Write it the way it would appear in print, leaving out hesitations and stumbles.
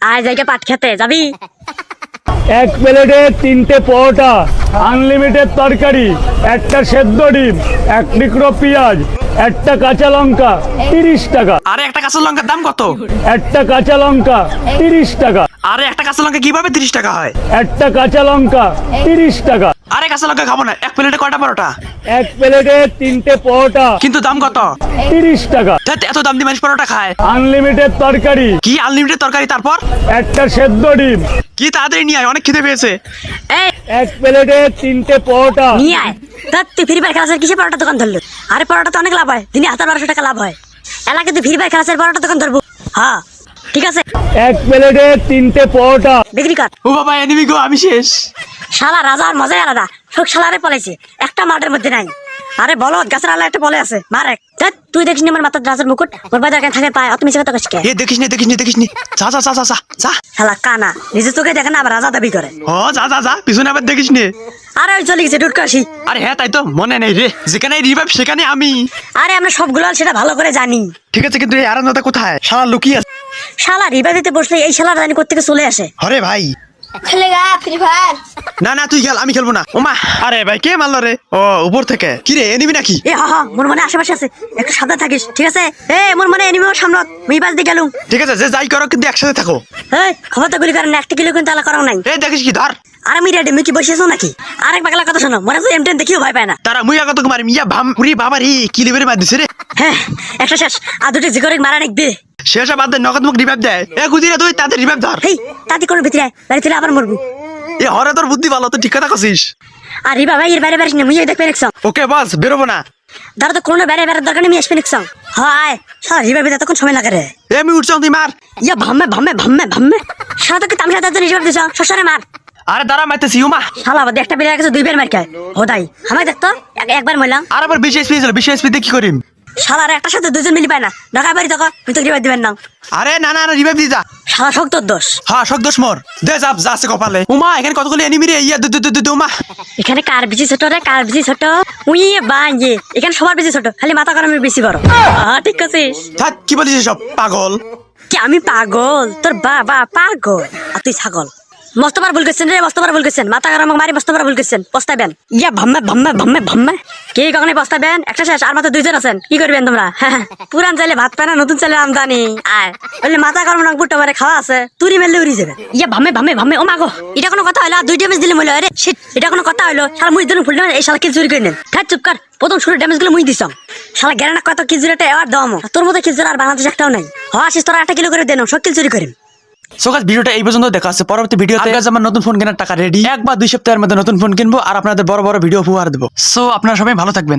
আয় জায়গা পাট খেতে যাবি? এক প্লেটে 3টে পরোটা, আনলিমিটেড তরকারি, একটা সেদ্ধ ডিম, এক টুকরো পেঁয়াজ, একটা কাঁচা লঙ্কা, 30 টাকা। আরে একটা কাঁচা লঙ্কার দাম কত? একটা কাঁচা লঙ্কা 30 টাকা। আরে একটা কাঁচা লঙ্কা কিভাবে 30 টাকা হয়? একটা কাঁচা লঙ্কা 30 টাকা। আরে কাঁচা লঙ্কা খাবো না, এক প্লেটে কয়টা পরোটা? এক প্লেটে 3টে পরোটা, কিন্তু দাম কত? 30 টাকা। ধ্যাৎ, এত দাম দিয়ে মানুষ পরোটা খায়? আনলিমিটেড তরকারি, কি আনলিমিটেড তরকারি? তারপর একটা সেদ্ধ ডিম। কি তাড়াতাড়ি নিয়ে আয়, অনেক খিদে পেয়েছে। এই এক প্লেটে 3টে পরোটা। নিয়ে আয়। তা তুই ফ্রি ফায়ার খেলাছেন কিসে পরোটা দোকান ধরলো? আরে পরোটা তো অনেক লাভ হয়, দিনে 1200 টাকা লাভ হয়। এলাকায় তুই ফ্রি ফায়ার খেলাছেন পরোটা দোকান ধরবো? হ্যাঁ ঠিক আছে, এক প্লেটে 3টে পরোটা। বিক্রি কর। ও বাবা, এনিমি গো, আমি শেষ। শালা রাজার মজাই আলাদা, সব শালারে পলাইছে, একটা মাঠের মধ্যে নাই। আরে বলো গাছের আলা একটা বলে আছে, মার এক। ধ্যাৎ, তুই দেখিস নি আমার মাথার রাজার মুকুট, ওর বাজার কেন থাকে পায়? অত মিছে কথা কইছিস কে? এ দেখিস নি, দেখিস নি, দেখিস নি। যা যা যা যা যা যা। শালা কানা, নিজে চোখে দেখে না আবার রাজা দাবি করে। ও যা যা যা, পিছনে আবার দেখিস নি। আরে ওই চলে গেছে ডুটকাশি। আরে হ্যাঁ, তাই তো, মনে নেই রে, যেখানে রিভাইভ সেখানে আমি। আরে আমরা সবগুলো সেটা ভালো করে জানি। ঠিক আছে, কিন্তু এই আরামদাতা কোথায়? শালা লুকিয়ে আছে। শালা রিবা দিতে বসলে এই শালা জানি কোত্থেকে চলে আসে। আরে ভাই, খেলেগা ফ্রি ফায়ার। না না, তুই খেল, আমি খেলবো না। ওমা, আরে ভাই কে মারলো রে? ও উপর থেকে। কি রে, এনিমি নাকি? এ হা হা, মোর মনে আশেপাশে আছে, একটু সাবধান থাকিস ঠিক আছে? এ মোর মনে এনিমি ওর সামনে, মুই বাজ দিয়ে গেলুম। ঠিক আছে, যে যাই করো কিন্তু একসাথে থাকো। এই খবর তো গুলি করেন না, একটা কিলো কিন্তু আলা করাও নাই। এই দেখিস কি, ধর। আর আমি রেডি, মুই কি বসেছো নাকি? আরেক বাগলা কথা শোনো, মনে হচ্ছে এমটেন দেখিও ভয় পায় না। তারা মুই আগত মারি মিয়া ভাম পুরি বাবা রে, কি লেবেরে মার দিছে রে। হ্যাঁ একটা শেষ, আর দুটি জিগরে মারা নাক দে। শেষ বাদ দে, নগদ মুখ রিভাইভ দেয়। এ গুদিরা তুই তাদের রিভাইভ ধর। হেই তাতি কোন ভিতরে বাড়ি থেকে আবার মরবি। এ হরে তোর বুদ্ধি ভালো, তো ঠিক কথা কছিস। আর রিবা ভাই এর বাইরে বাইরে না, মুই দেখবে দেখছাম। ওকে বস, বেরোবো না। দাঁড়া তো কোনো বাইরে বাইরে দরকার নেই, আমি আসবে দেখছাম। হায় শালা রিবা ভিতরে তখন সময় লাগে রে। এ আমি উঠছাম, তুই মার। ইয়া ভাম্মে ভাম্মে ভাম্মে ভাম্মে, শালা তোকে তামসা দাঁত রিজার্ভ দিছ, শশারে মার। আরে দাঁড়া, মারতেছি উমা। শালা বাদে একটা বেরিয়ে গেছে, 2 বার মার খায়। হোদাই আমায় দেখতো একবার মরলাম। আর আবার 20 এসপি ছিল, 20 এসপি দিয়ে কি করিম? শালার একটার সাথে দুজন মিলি পায় না, ঢাকা বাড়ি দেখো তুই তো রিবা দিবেন না। আরে না না, রিভাইভ দি যা। শালা শক্তর দোষ। হ্যাঁ, শক দোষ মোর। দে যা, যা আছে কপালে। উমা, এখানে কতগুলো এনিমি রে। ইয়া দু উমা। এখানে কার বেশি ছোট রে, কার বেশি ছোট? উই বাঁয়ে, এখানে সবার বেশি ছোট, খালি মাথা গরমের বেশি বড়। ঠিক আছিস? থাক, কি বলিস সব পাগল? কি আমি পাগল? তোর বাবা পাগল আর তুই ছাগল। মস্তবার ভুল করছেন রে, মস্তবার ভুল করছেন, মাথা গরম মারি মস্তবার ভুল করছেন, পস্তাবেন। ইয়া ভাম্মে ভাম্মে ভাম্মে ভাম্মে, কে কখনই পস্তাবেন? একটা শেষ, আর মাত্র 2 জন আছেন, কি করবেন তোমরা? পুরান চাইলে ভাত পায় না, নতুন চাইলে আমদানি। আয় বললে মাথা গরম রং পুট্টো মারে খাওয়া আছে, তুরি মেললে উড়ি যাবে। ইয়া ভাম্মে ভাম্মে ভাম্মে, ও মাগো, এটা কোনো কথা হলো? 2 ড্যামেজ দিলে মইলো রে, শিট, এটা কোনো কথা হলো? শালা মুই দিন ফুল ড্যামেজ, এই শালা কিল চুরি করে নেন। থাক চুপ কর, প্রথম শুরু ড্যামেজ গুলো মুই দিছাম। শালা গেরানা কত কিজুরিটা এবার দাম, তোর মতো কিজুর আর বাংলাদেশ একটাও নাই। আসিস তোরা 8 কিলো করে দেন, সব কিল চুরি করেন। সো গাইস, ভিডিওটা এই পর্যন্ত দেখা আছে। পরবর্তী ভিডিওতে আমার নতুন ফোন কেনার টাকা রেডি, 1 বা 2 সপ্তাহের মধ্যে নতুন ফোন কিনবো আর আপনাদের বড় বড় ভিডিও উপহার দেবো। সো আপনারা সবাই ভালো থাকবেন।